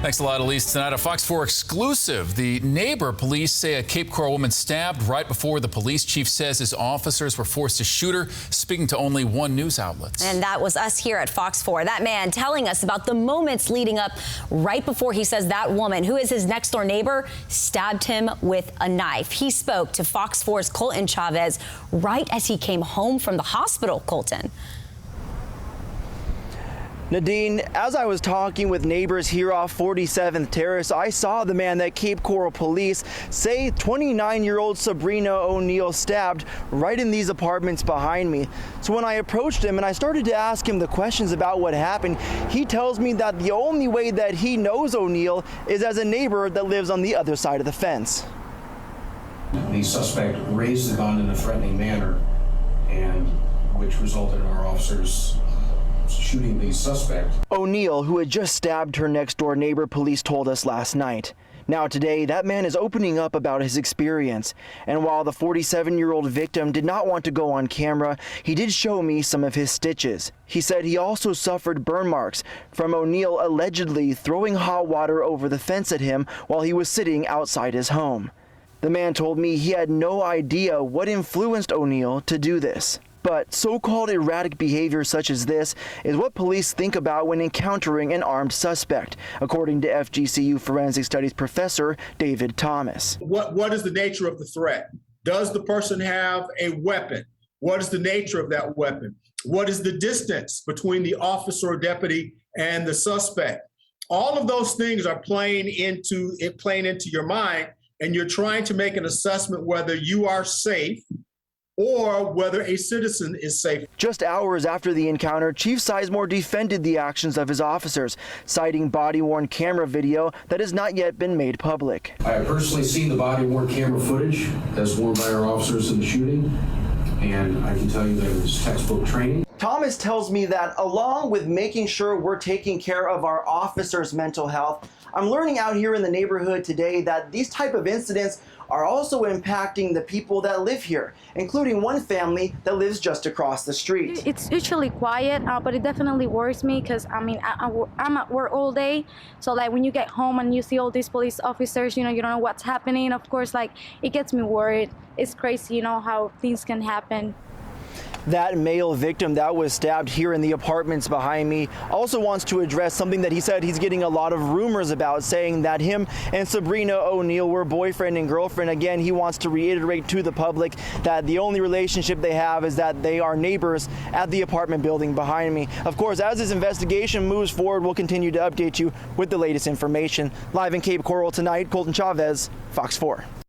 Thanks a lot, Elise. Tonight, a Fox 4 exclusive. The neighbor police say a Cape Coral woman stabbed right before the police chief says his officers were forced to shoot her, speaking to only one news outlet. And that was us here at Fox 4. That man telling us about the moments leading up right before he says that woman, who is his next door neighbor, stabbed him with a knife. He spoke to Fox 4's Colton Chavez right as he came home from the hospital. Colton. Nadine, as I was talking with neighbors here off 47th Terrace, I saw the man that Cape Coral police say 29-year-old Sabrina O'Neill stabbed right in these apartments behind me. So when I approached him and I started to ask him the questions about what happened, he tells me that the only way that he knows O'Neill is as a neighbor that lives on the other side of the fence. The suspect raised the gun in a threatening manner, and which resulted in our officers shooting the suspect. O'Neill, who had just stabbed her next door neighbor, police told us last night. Now today, that man is opening up about his experience. And while the 47-year-old victim did not want to go on camera, he did show me some of his stitches. He said he also suffered burn marks from O'Neill allegedly throwing hot water over the fence at him while he was sitting outside his home. The man told me he had no idea what influenced O'Neill to do this. But so-called erratic behavior such as this is what police think about when encountering an armed suspect, according to FGCU Forensic Studies professor David Thomas. What is the nature of the threat? Does the person have a weapon? What is the nature of that weapon? What is the distance between the officer or deputy and the suspect? All of those things are playing into your mind, and you're trying to make an assessment whether you are safe or whether a citizen is safe. Just hours after the encounter, Chief Sizemore defended the actions of his officers, citing body-worn camera video that has not yet been made public. I have personally seen the body-worn camera footage that's worn by our officers in the shooting, and I can tell you that it was textbook training. Thomas tells me that along with making sure we're taking care of our officers' mental health, I'm learning out here in the neighborhood today that these type of incidents are also impacting the people that live here, including one family that lives just across the street. It's usually quiet, but it definitely worries me because I'm at work all day. So like when you get home and you see all these police officers, you don't know what's happening. Of course, like it gets me worried. It's crazy, how things can happen. That male victim that was stabbed here in the apartments behind me also wants to address something that he said he's getting a lot of rumors about, saying that him and Sabrina O'Neill were boyfriend and girlfriend. Again, he wants to reiterate to the public that the only relationship they have is that they are neighbors at the apartment building behind me. Of course, as this investigation moves forward, we'll continue to update you with the latest information. Live in Cape Coral tonight, Colton Chavez, Fox 4.